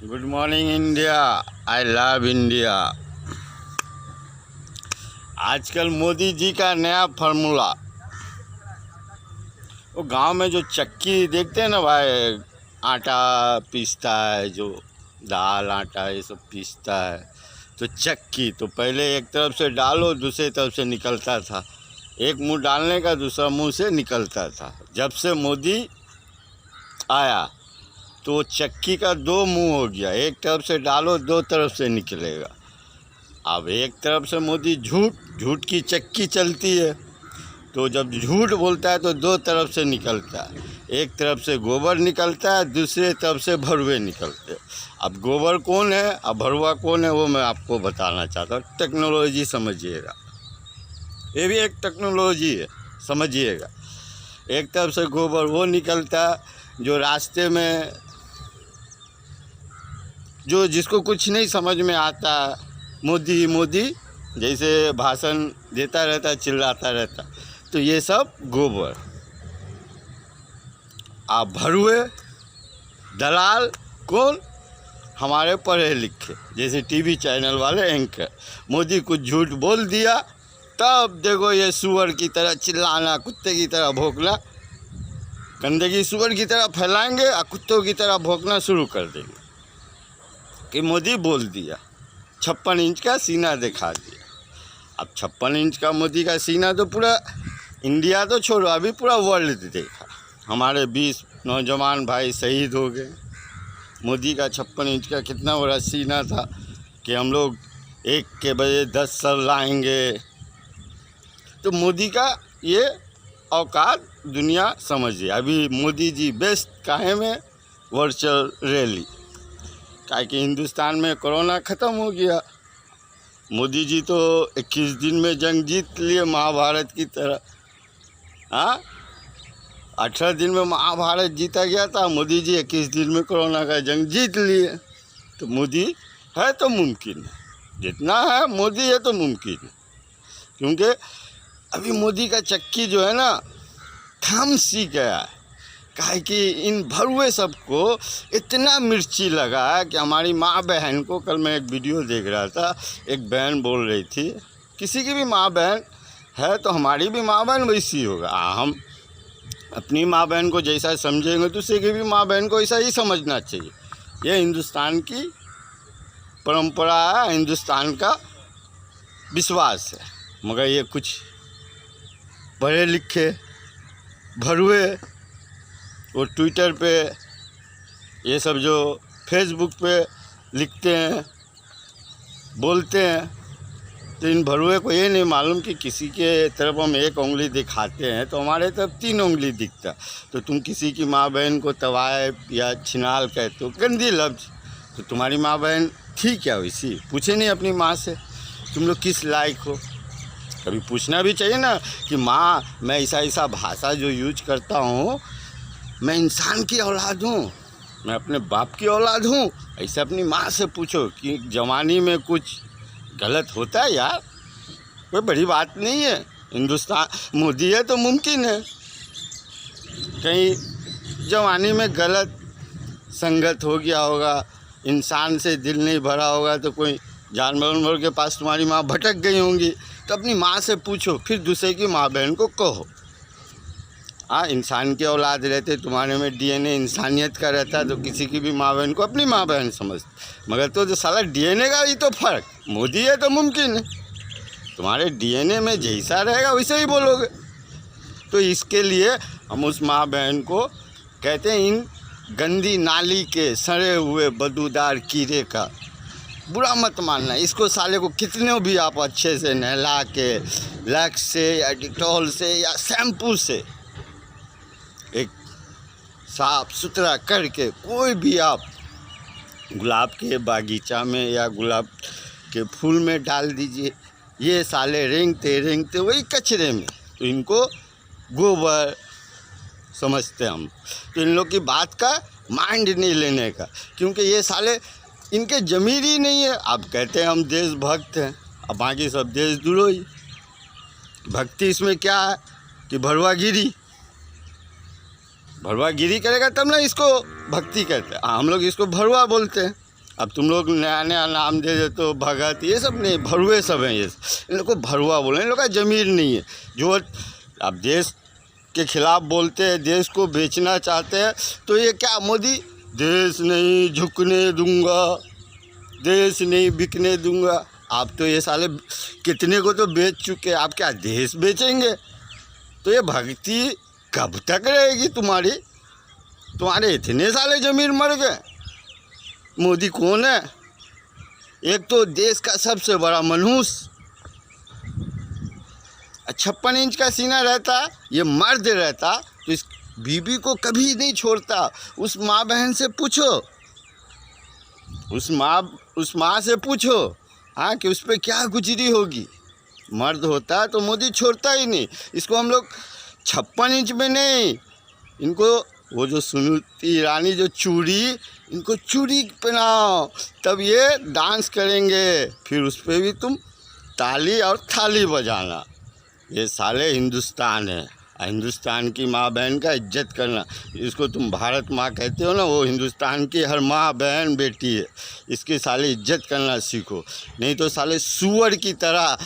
Good morning India, I love India. आजकल मोदी जी का नया फार्मूला, वो गांव में जो चक्की देखते हैं ना भाई, आटा पीसता है, जो दाल आटा ये सब पीसता है, तो चक्की तो पहले एक तरफ से डालो दूसरी तरफ से निकलता था, एक मुंह डालने का दूसरा मुंह से निकलता था। जब से मोदी आया तो चक्की का दो मुंह हो गया, एक तरफ से डालो दो तरफ से निकलेगा। अब एक तरफ से मोदी झूठ की चक्की चलती है, तो जब झूठ बोलता है तो दो तरफ से निकलता है, एक तरफ से गोबर निकलता है, दूसरे तरफ से भरुए निकलते हैं। अब गोबर कौन है अब भरुआ कौन है वो मैं आपको बताना चाहता हूँ। टेक्नोलॉजी समझिएगा, ये भी एक टेक्नोलॉजी है, समझिएगा। एक तरफ से गोबर वो निकलता है जो रास्ते में जो जिसको कुछ नहीं समझ में आता, मोदी मोदी जैसे भाषण देता रहता, चिल्लाता रहता, तो ये सब गोबर। आप भरुए दलाल कौन? हमारे पढ़े लिखे जैसे टीवी चैनल वाले एंकर। मोदी कुछ झूठ बोल दिया तब देखो ये सुअर की तरह चिल्लाना, कुत्ते की तरह भौंकना, गंदगी सुअर की तरह फैलाएंगे और कुत्तों की तरह भौंकना शुरू कर देंगे कि मोदी बोल दिया। 56 इंच का सीना दिखा दिया। अब 56 इंच का मोदी का सीना तो पूरा इंडिया तो छोड़ो, अभी पूरा वर्ल्ड देखा। हमारे 20 नौजवान भाई शहीद हो गए। मोदी का 56 इंच का कितना बड़ा सीना था कि हम लोग 1 के बजे 10 सर लाएंगे। तो मोदी का ये औकात दुनिया समझिए। अभी मोदी जी बेस्ट काहे में? वर्चुअल रैली, काहे कि हिंदुस्तान में कोरोना ख़त्म हो गया। मोदी जी तो 21 दिन में जंग जीत लिए, महाभारत की तरह। हाँ, 18 दिन में महाभारत जीता गया था, मोदी जी 21 दिन में कोरोना का जंग जीत लिए। तो मोदी है तो मुमकिन है, जितना है मोदी है तो मुमकिन है। क्योंकि अभी मोदी का चक्की जो है ना थम सी गया है, काहे कि इन भरुए सबको इतना मिर्ची लगा है कि हमारी माँ बहन को, कल मैं एक वीडियो देख रहा था, एक बहन बोल रही थी, किसी की भी माँ बहन है तो हमारी भी माँ बहन वैसी होगा। हम अपनी माँ बहन को जैसा समझेंगे दूसरे की भी माँ बहन को ऐसा ही समझना चाहिए। ये हिंदुस्तान की परंपरा है, हिंदुस्तान का विश्वास है। मगर ये कुछ पढ़े लिखे भरुए वो ट्विटर पे, ये सब जो फेसबुक पे लिखते हैं, बोलते हैं, तो इन भरुए को ये नहीं मालूम कि किसी के तरफ हम एक उंगली दिखाते हैं तो हमारे तरफ 3 उंगली दिखता। तो तुम किसी की माँ बहन को तवाए या छिनाल कहते हो, गंदी लफ्ज़, तो तुम्हारी माँ बहन थी क्या वैसी? पूछे नहीं अपनी माँ से तुम लोग किस लायक हो? कभी पूछना भी चाहिए ना कि माँ, मैं ऐसा भाषा जो यूज करता हूँ, मैं इंसान की औलाद हूँ, मैं अपने बाप की औलाद हूँ। ऐसे अपनी माँ से पूछो कि जवानी में कुछ गलत होता है यार, कोई बड़ी बात नहीं है। हिंदुस्तान मोदी है तो मुमकिन है कहीं जवानी में गलत संगत हो गया होगा, इंसान से दिल नहीं भरा होगा, तो कोई जानवर के पास तुम्हारी माँ भटक गई होंगी, तो अपनी माँ से पूछो, फिर दूसरे की माँ बहन को कहो। हाँ, इंसान के औलाद रहते, तुम्हारे में डीएनए इंसानियत का रहता, तो किसी की भी माँ बहन को अपनी माँ बहन समझते। मगर तो जो साला डीएनए का ही तो फ़र्क, मोदी है तो मुमकिन है, तुम्हारे डीएनए में जैसा रहेगा वैसे ही बोलोगे। तो इसके लिए हम उस माँ बहन को कहते हैं, इन गंदी नाली के सड़े हुए बदबूदार कीड़े का बुरा मत मानना। इसको साले को कितने भी आप अच्छे से नहला के लक्स से या डिटॉल से या शैम्पू से एक साफ सुथरा करके, कोई भी आप गुलाब के बागीचा में या गुलाब के फूल में डाल दीजिए, ये साले रेंगते रेंगते वही कचरे में। तो इनको गोबर समझते हम, तो इन लोग की बात का माइंड नहीं लेने का, क्योंकि ये साले इनके ज़मीर ही नहीं है। अब कहते हैं हम देशभक्त हैं, अब बाकी सब देशद्रोही। भक्ति इसमें क्या है कि भरवागिरी करेगा तब ना इसको भक्ति कहते हैं। हम लोग इसको भरवा बोलते हैं। अब तुम लोग नया नया नाम दे देते हो भगत, ये सब नहीं, भरुए सब हैं ये। इन लोग को भरुआ बोले, इन लोग का ज़मीर नहीं है। जो अब देश के खिलाफ बोलते हैं, देश को बेचना चाहते हैं, तो ये क्या मोदी, देश नहीं झुकने दूंगा, देश नहीं बिकने दूंगा। आप तो ये साले कितने को तो बेच चुके, आप क्या देश बेचेंगे? तो ये भक्ति कब तक रहेगी तुम्हारी? तुम्हारे इतने साले ज़मीर मर गए। मोदी कौन है? एक तो देश का सबसे बड़ा मनहूस, 56 इंच का सीना रहता, ये मर्द रहता, तो इस बीबी को कभी नहीं छोड़ता। उस माँ बहन से पूछो, उस माँ से पूछो, हाँ, कि उस पर क्या गुजरी होगी। मर्द होता तो मोदी छोड़ता ही नहीं। इसको हम लोग 56 इंच में नहीं, इनको वो जो सुनीति ईरानी जो चूड़ी, इनको चूड़ी पहनाओ, तब ये डांस करेंगे, फिर उस पर भी तुम ताली और थाली बजाना। ये साले हिंदुस्तान है, हिंदुस्तान की माँ बहन का इज्जत करना। इसको तुम भारत माँ कहते हो ना, वो हिंदुस्तान की हर माँ बहन बेटी है। इसकी साले इज्जत करना सीखो, नहीं तो साले सुअर की तरह,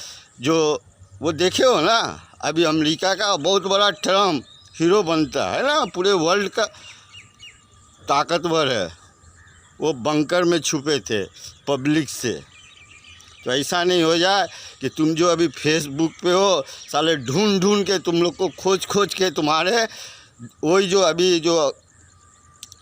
जो वो देखे हो ना, अभी अमेरिका का बहुत बड़ा ट्रम्प हीरो बनता है ना, पूरे वर्ल्ड का ताकतवर है, वो बंकर में छुपे थे पब्लिक से। तो ऐसा नहीं हो जाए कि तुम जो अभी फेसबुक पे हो, साले ढूंढ ढूंढ के तुम लोग को खोज के तुम्हारे वही जो अभी जो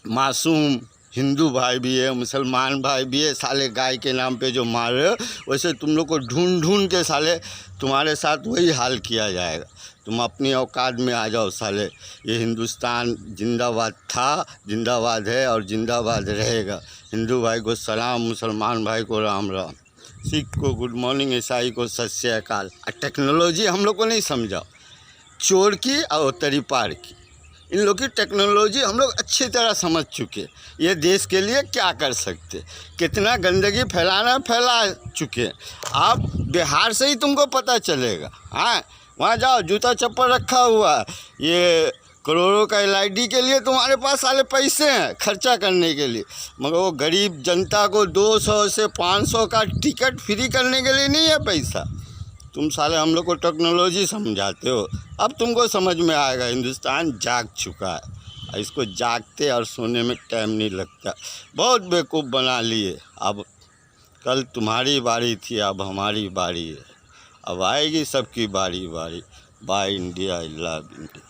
मासूम हिंदू भाई भी है, मुसलमान भाई भी है, साले गाय के नाम पे जो मार रहे हो, वैसे तुम लोग को ढूंढ ढूंढ के साले तुम्हारे साथ वही हाल किया जाएगा। तुम अपनी औकात में आ जाओ साले। ये हिंदुस्तान जिंदाबाद था, जिंदाबाद है और जिंदाबाद रहेगा। हिंदू भाई को सलाम, मुसलमान भाई को राम राम, सिख को गुड मॉर्निंग, ईसाई को सत श्री अकाल। टेक्नोलॉजी हम लोग को नहीं समझाओ, चोर की और तरीपार की। इन लोग की टेक्नोलॉजी हम लोग अच्छी तरह समझ चुके, ये देश के लिए क्या कर सकते, कितना गंदगी फैला चुके। आप बिहार से ही तुमको पता चलेगा। हाँ, वहाँ जाओ, जूता चप्पल रखा हुआ है, ये करोड़ों का LID के लिए तुम्हारे पास साले पैसे हैं खर्चा करने के लिए, मगर वो गरीब जनता को 200 से 500 का टिकट फ्री करने के लिए नहीं है पैसा। तुम साले हम लोग को टेक्नोलॉजी समझाते हो। अब तुमको समझ में आएगा, हिंदुस्तान जाग चुका है, इसको जागते और सोने में टाइम नहीं लगता। बहुत बेवकूफ़ बना लिए। अब कल तुम्हारी बारी थी, अब हमारी बारी है, अब आएगी सबकी बारी। By India, I love India.